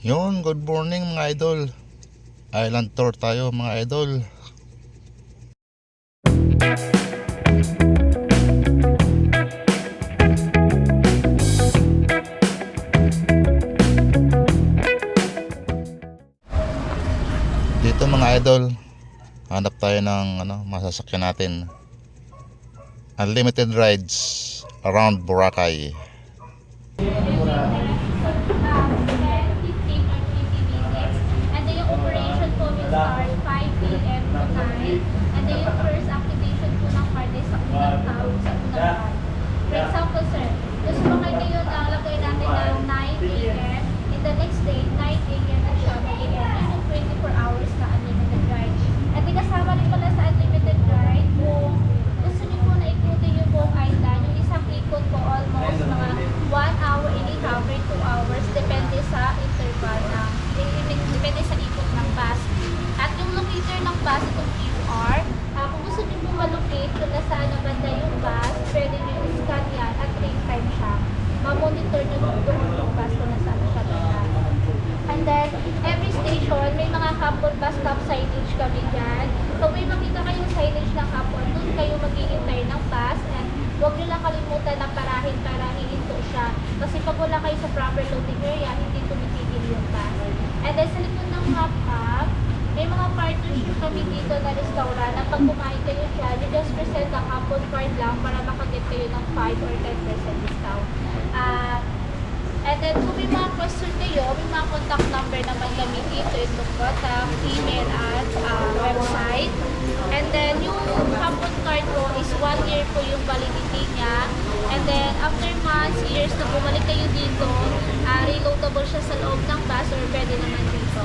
Yun, good morning mga idol. Island tour tayo mga idol. Dito mga idol, hanap tayo ng masasakyan natin. Unlimited rides around Boracay. Start 5 p.m. to 9. And then yung first activation po ng card is sa unang tawag sa unang card. For example, sir, gusto mo kayo na lagay natin ng 9 a.m. In the next day, 9 a.m. at 7 a.m. Yun yung 24 hours na unlimited ride. At kasama rin pala sa unlimited ride, kung gusto nyo po na ikutin yung buong island, yung isang ikot po almost mga 1 hour and a half or 2 hours, depende sa interval depende sa ikot ng bus. At yung locator ng bus, itong QR, kung gusto nyo po malocate kung nasaan na banda yung bus, pwede nyo i-scan yan at real time siya. Ma-monitor nyo doon yung bus kung nasaan siya banda. And then, every station, may mga couple bus stop signage kami dyan. Kung may makita kayong signage ng couple, doon kayo maghihintay ng bus. And huwag nyo lang kalimutan na parahin para hihinto siya. Kasi pag wala kayo sa proper loading area, hindi tumitigil yung bus. And then, sa likod ng hub, may mga partnership kami dito na restaurant na pag kumain kayo dyan, you just present ang couple card lang para makaget kayo ng 5 or 10% discount. And then, kung may mga question kayo, may mga contact number naman kami dito, yung contact, email at website. And then, yung couple card po is 1 year po yung validity niya. And then, after months, years na bumalik kayo dito, reloadable siya sa loob ng bus or pwede naman dito.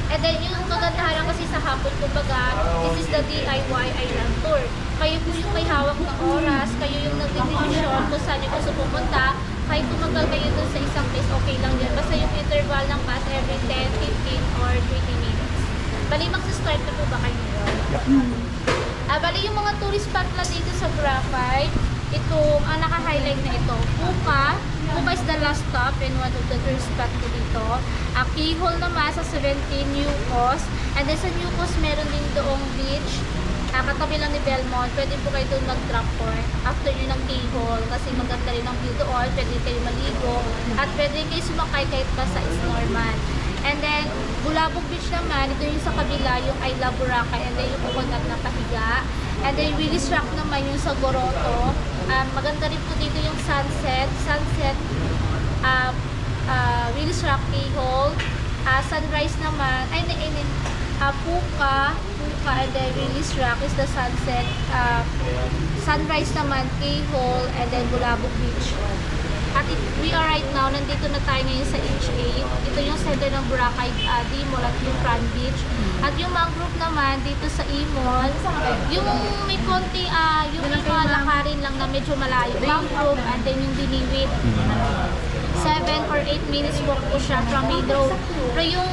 And then, yung kagandahan kasi sa hapon, kumbaga, this is the DIY Island Tour. Kayo po yung may hawak ng oras, kayo yung nagdidesisyon kung saan yung gusto pumunta. Kahit tumagal kayo dun sa isang place, okay lang yan. Basta yung interval ng bus every 10, 15, or 20 minutes. Bali, magsistart na po ba kayo ngayon? Bali, yung mga tourist spot na dito sa Boracay, itong naka-highlight na ito, Puka is the last stop and one of the tourist spot ko dito. Keyhole naman sa 17 Newcos. And then sa Newcos, meron din doong beach. Katabi lang ni Belmont, pwede po kayo doon mag-drop point after nyo ng Keyhole kasi maganda rin ang view doon, pwede kayo maligo at pwede kayo sumakay kahit pa sa Norman. And then, Bulabog Beach naman, ito yung sa kabila, yung I Love Boracay, and then yung coconut na pahiga. And then, Willis Rock naman yung sa Goroto. Maganda rin po dito yung sunset, Willis Rock, Keyhole. Sunrise naman, Puka, and then Willis Rock is the sunset. Sunrise naman, Keyhole, and then Bulabog Beach. At we are right now, nandito na tayo ngayon sa H8. Ito yung center ng Boracay D-Mall at yung Front Beach. At yung mangrove naman dito sa E-Mall, yung may konti, yung may mga lakarin lang na medyo malayo. Mangrove and then yung Diniwid. 7 or 8 minutes walk po siya from main road. Pero yung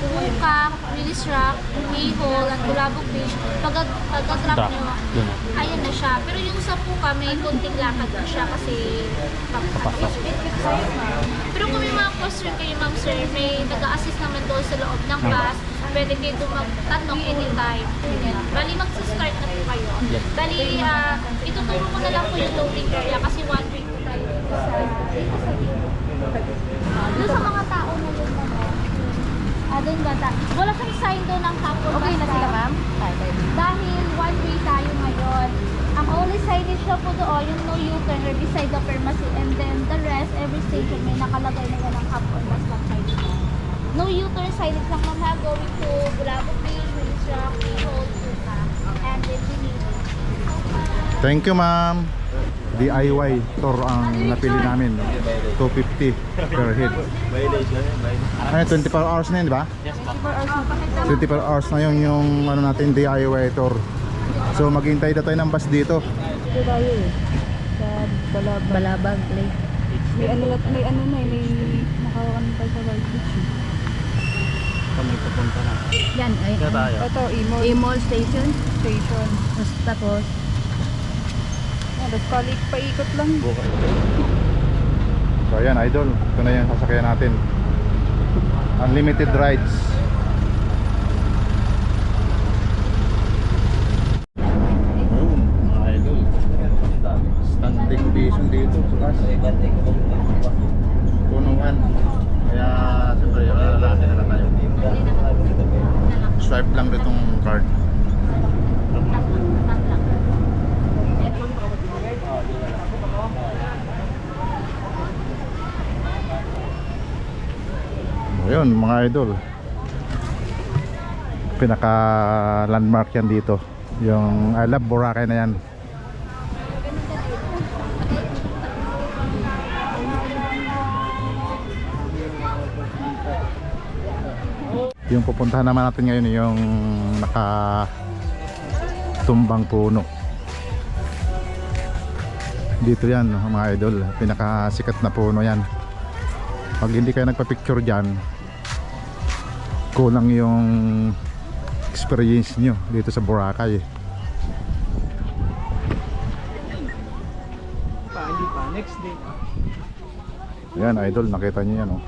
Puka, Willis Rock, Keyhole, at Bulabog Beach, pag-drop nyo, ayan na siya. Pero yung sa Puka, may konting lakad na siya kasi pero kung may mga question kayo, ma'am sir, may nag-a-assist naman doon sa loob ng bus, pwede kayo doon magtanong anytime. Bali, mag-start na po kayo. Bali, ituturo ko na lang po yung loading area kasi 1 week po tayo dito sa doon sa mga tao na yun naman. Doon bata. Wala kang sign doon ng couple. Okay na sila, ma'am? Dahil 1 way tayo ngayon. Ang only signage na po doon, yung no U-turn or beside the pharmacy. And then the rest, every station may nakalagay na yan ng couple bus stop sign. No U-turn signage lang naman going to Bulabog Beach, Willis Rock, Keyhole, Puka, and then Diniwid. Thank you ma'am. DIY tour ang napili namin, 250 per head. Ay, 24 hours na yun, di ba? Yes, ma'am. 24 hours na yun yung natin DIY tour. So maghintay na tayo ng bus dito. Ito tayo sa Balabag Lake. May nakawan tayo sa White Beach. Kami pupunta na. Yan, ay. Ito tayo. Ito, E-Mall Station. Tapos, paikot lang. So ayan idol, ito na yung sasakyan natin. Unlimited rides. Ayun, mga idol. Standing ovation dito. Punuan. Kaya siyempre lalaki na tayo. Swipe lang ditong card. Ayun mga idol, pinaka landmark yan dito, yung I Love Boracay na yan. Yung pupuntahan naman natin ngayon yung naka tumbang puno dito yan, mga idol. Pinaka sikat na puno yan. Pag hindi kayo nagpa-picture dyan, kulang yung experience nyo dito sa Boracay. Hindi pa. Next day. Yan idol, nakita nyo yan, oh.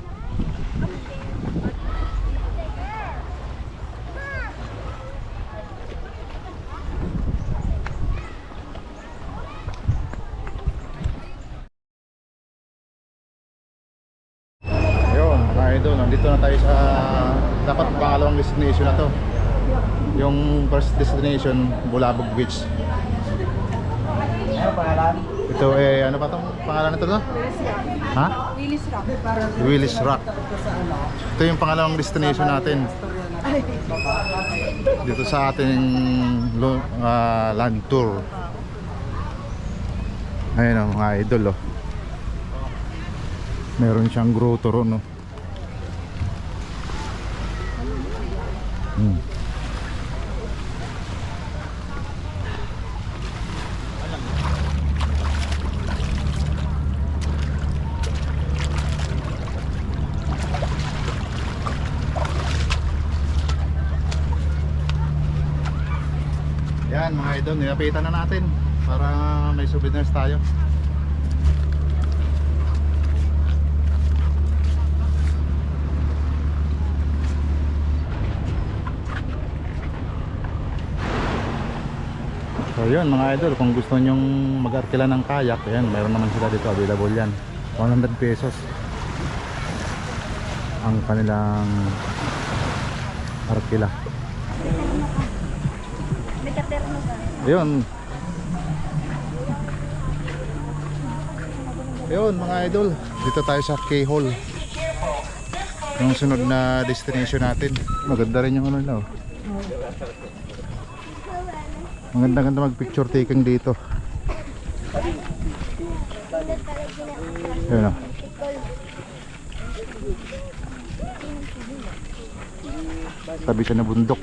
Ayun mga idol, nandito na tayo sa dapat pangalawang destination na to. Yung first destination, Bulabog Beach. Ano pangalan? Ito ano pa tong pangalan nito, no? Ha? Willis Rock. Willis Rock. Ito yung pangalawang destination natin dito sa ating land tour. Ayun, oh, mga idol, oh. Meron siyang grotto ron, no? Yan mga idol, nilapitan na natin para may souvenirs tayo. So yun mga idol, kung gusto nyong mag-arkila ng kayak, yan, mayroon naman sila dito, available yan. 100 pesos ang kanilang arkila. Ayun. Ayun mga idol, dito tayo sa K-Hall. Yung sunod na destination natin. Maganda rin yung ano nila, oh. Maganda-ganda mag-picture taking dito. Ayun, oh. Tabi siya na bundok.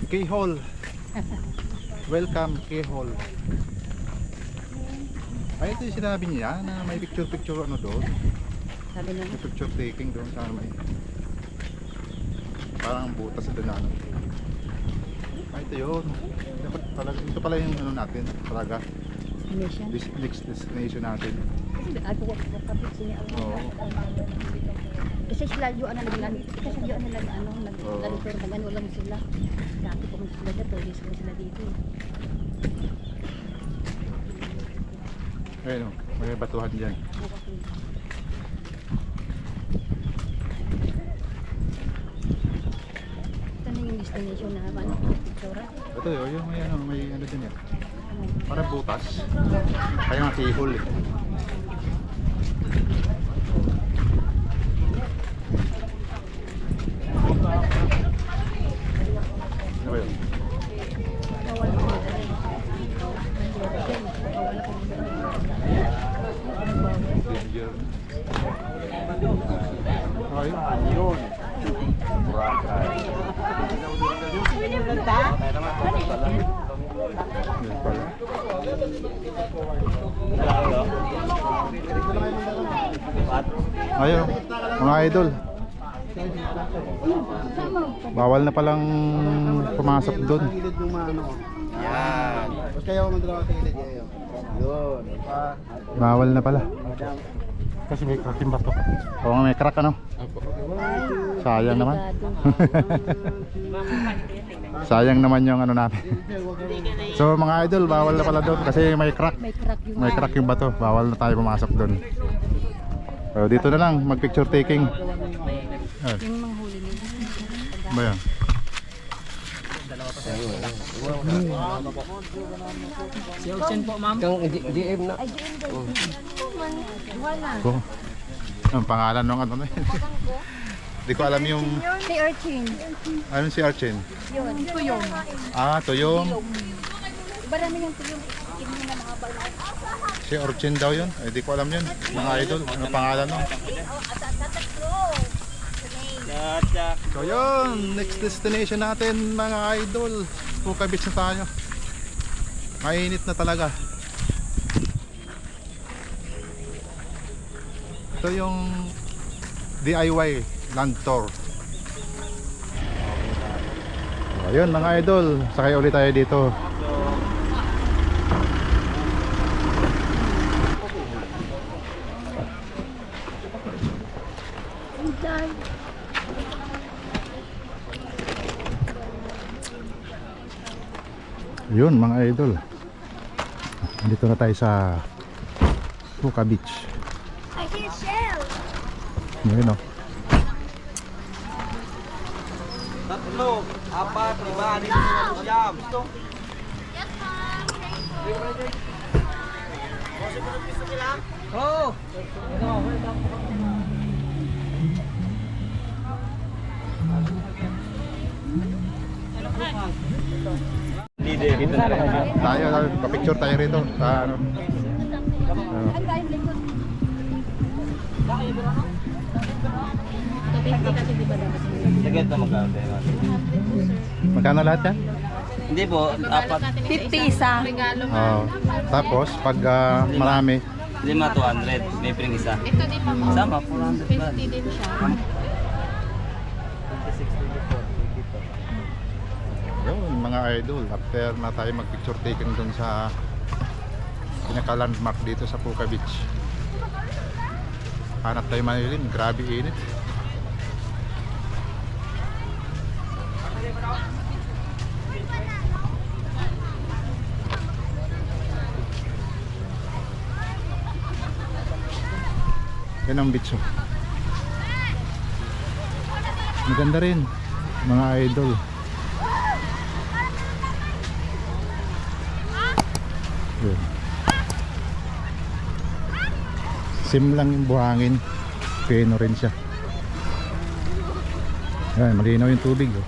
K-Hall. Welcome K-Hall. Ay, ito yung sinabi niya na may picture ano doon. Sabi na. May picture taking doon sa may parang butas doon na ano. Ay, ito yun. Dapat talaga, ito pala yung ano natin talaga. Mission. This next destination natin. Ako kapit siya. Oo. Kasi sila yung ano naglan. Kasi yung ano nag ano Oo. naglalito ng wala mo sila. Dati ko man sila dito, yes ko sila dito. Ayun, oh, may batuhan diyan. Ito na yung destination na ano picture. Ito yun, may ano din yan. Parang butas. Kaya nga K-Hall eh. Ano ba yun? Danger. Ay, yun. Boracay. Yan pala. Ayun, mga idol. Bawal na palang pumasok doon. Yan. Tapos kayo mag-draw sa gilid kayo. Yun. Bawal na pala. Kasi may crack yung bato. Oo, may crack ano? Sayang naman. Sayang naman yung ano natin. So mga idol, bawal na pala doon kasi may crack. May crack yung bato. Bawal na tayo pumasok doon. So dito na lang, mag picture taking. Yung manghuli nila. Ba yan? Si Ocean po, ma'am. DM na. Ay, diyan daw. Wala. Ko. Ang pangalan ng ano na yun. Di ko alam yung Si Urchin. ano si Archen. Yun. Tuyong. Ah, Tuyong. Iba namin yung tuyong. Ikin mo na mga bala. Si Archen daw yun. Eh, di ko alam yun. Mga idol, ano pangalan nun? So yun, next destination natin mga idol. Puka Beach na tayo. Mainit na talaga. Ito yung DIY land tour. So, ayun mga idol, sakay ulit tayo dito. Yun mga idol, dito na tayo sa Puka Beach. I hear shell. Yun o. Tatlo, apat, lima, lima, siyam. Yes, ma'am. Oh! Tayo, pa-picture tayo rito sa ano. Ang dahil likod. Sige, ito magkano. Magkano lahat yan? Hindi po, apat. 50 isa. Oo. Tapos pag marami, 5, 200. May pring isa. Ito din pa mo. Sama, 400 ba? 50 din siya. yun mga idol, after na tayo mag-picture taking dun sa pinaka-landmark dito sa Puka Beach. Hanap tayo malilim, grabe init. Yan ang beach oh. Maganda rin mga idol. Yun. Sim lang yung buhangin, peno rin siya. Yan, malinaw yung tubig oh.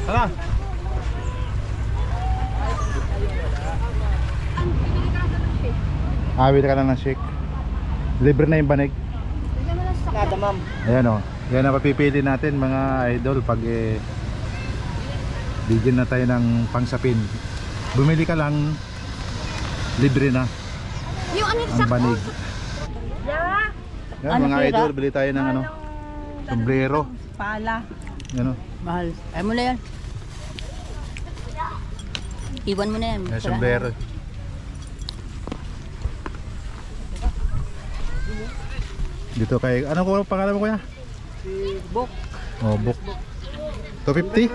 Tara! Awit ka lang ng shake. Libre na yung banig. Nada, ma'am. Ayan o. Yan ang papipili natin mga idol pag bigyan na tayo ng pangsapin. Bumili ka lang, libre na Yung ano ang banig. Yan Ano, mga pira? idol, bili tayo ng ano, sombrero. Pala. Yan o. Mahal. Ay mo na yan. Iwan mo na yan. Yan, sombrero. Dito kay, ano ko pangalan mo kuya? Bok. Oh, book. 250?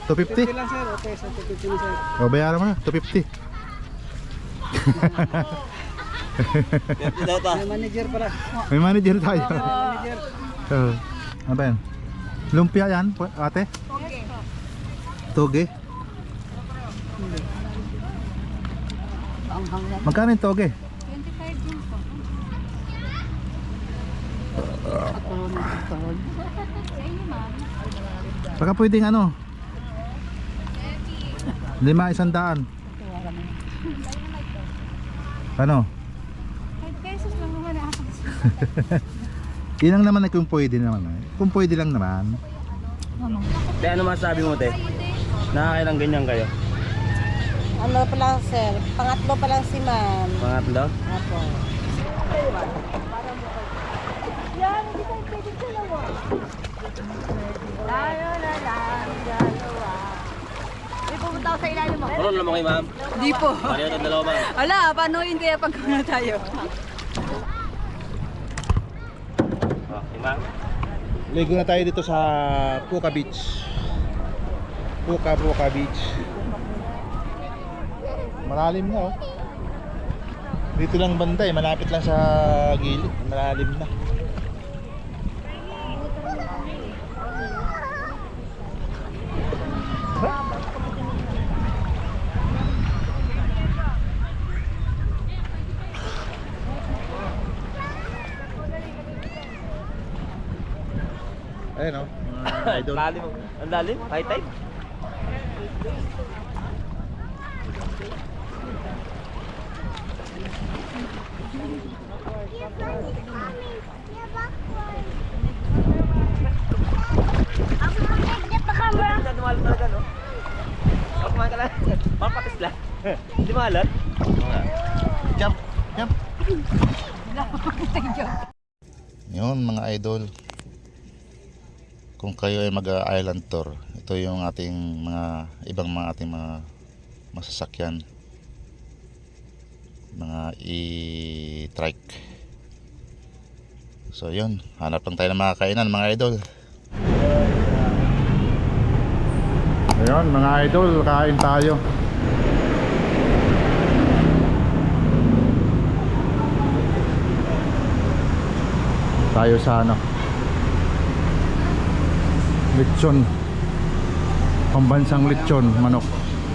250? lang, sir. Okay, sa 250 sir. O, bayaran mo na, 250. May manager pala. May manager tayo. Oh. Ano ba yan? Lumpia yan, ate? Toge. Magkano yung toge? 25 din po. Sa inyo, ma'am. Baka pwedeng ano? 5, 100. Ano? 5 pesos lang naman ako. Yun lang naman kung pwede naman. Kung pwede lang naman. Te, ano masabi mo, te? Nakakailang ganyan kayo? Ano pa lang sir, pangatlo pa lang si ma'am. Pangatlo? Apo. Tayo na lang, dalawa. May pumunta ako sa ilalim mo. Meron naman kayo, ma'am? Di po. Pareho ng dalawa, ma'am. Ala, paano yun kaya pag na tayo? Okay, ma'am. Ligo na tayo dito sa Puka Beach. Puka Beach. Malalim na oh. Dito lang banda eh, malapit lang sa gilid. Malalim na. Ayun oh, mga idol. Lalim. Ang lalim? High tide? Dumalat talaga, no? Ako kumain ka lang. Papatis lang. Hindi mahalat? Jump, jump. Yun mga idol. Kung kayo ay mag-island tour, ito yung ating mga ibang mga ating mga masasakyan, mga e-trike. So yun, hanap lang tayo ng mga kainan mga idol. Ayun mga idol, kain tayo. Tayo sa ano, lechon, pambansang lechon, manok.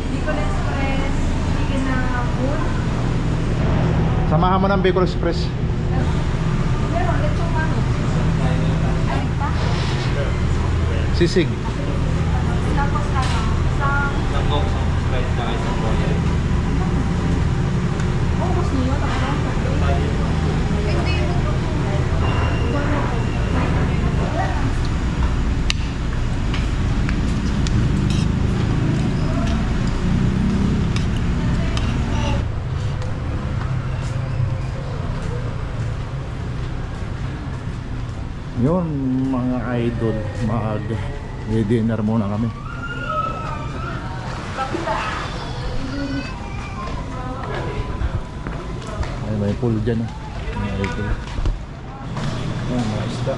Bicol Express, chicken na food. Samahan mo ng Bicol Express. Meron, lechong manok. Ay, pa? Sisig. Tapos ano, isang... Langkok, slice na kayo sa boya. Oh, gusto niyo, tapos hindi yung Yun mga idol, mag-dinner muna kami. Ay, may pool dyan ah. Mga idol. Ayan, mga isda.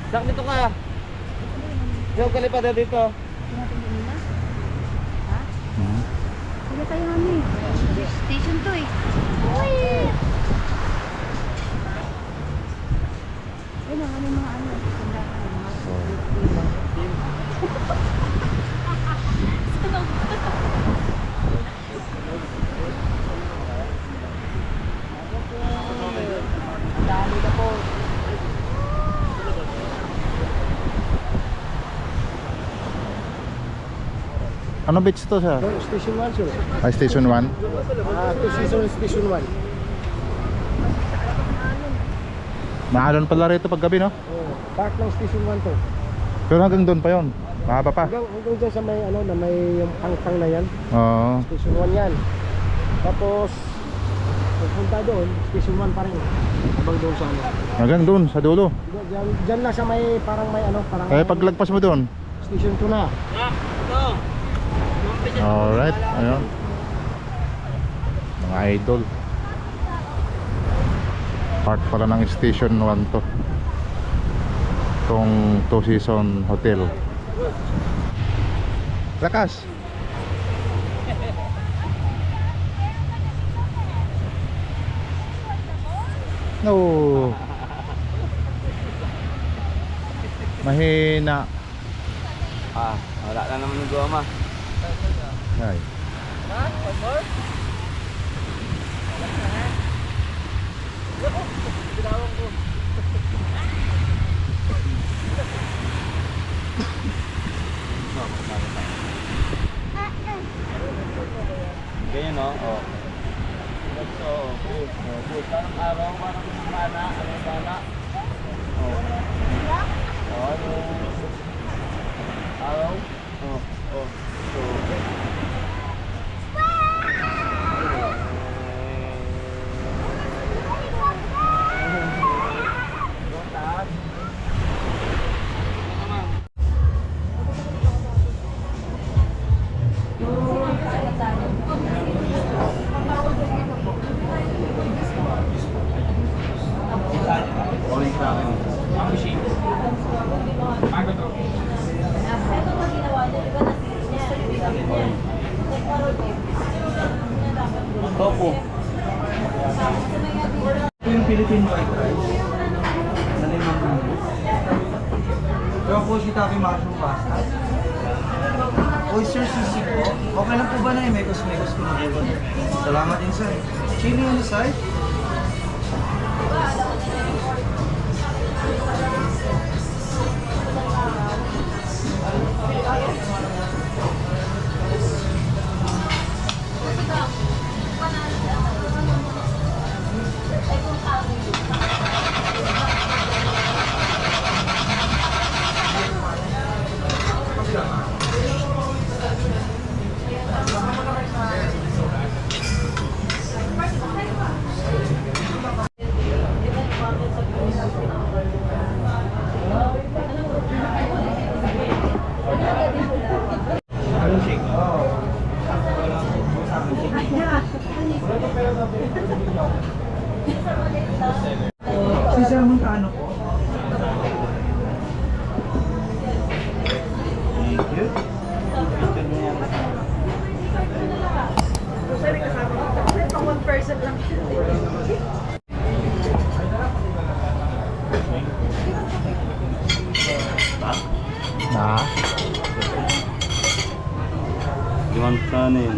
Sak, dito ka. Diyan ka lipat dito. Sige tayo mami. Station to eh. Uy! Ayun ang ano mga ano. Dali na po. Ano beach to sir? Station 1, sir. Ay, Station 1. Station 1. Maalon pala rito pag gabi no? Park ng Station 1 to. Pero hanggang doon pa yon. Mahaba pa. Hanggang dyan sa may ano na may yung pang na yan. Oo. Station 1 yan. Tapos pupunta doon, Station 1 pa rin. Habang doon sa ano. Hanggang doon sa dulo. Diyan lang sa may parang may ano, parang Eh paglagpas mo doon. Station 2 na. Alright, ayun. Mga idol. Part pala ng Station 1 to. Itong Two Seasons Hotel. Lakas. No. Mahina. Wala na naman yung goma. Ay. Ganyan no? Oh. So, good. Parang araw, parang bana, bana. Oh. Araw. Oh. So, Opo. Yung Philippine white rice. Sa limang mundo. Pero po si Tabi mushroom pasta. Oyster sisig po. Okay lang po ba na may kusmekos ko na po? Salamat din sir. Chili on the side. Sisa mong kano po? Thank you. One person lang. Na. Limang kanin.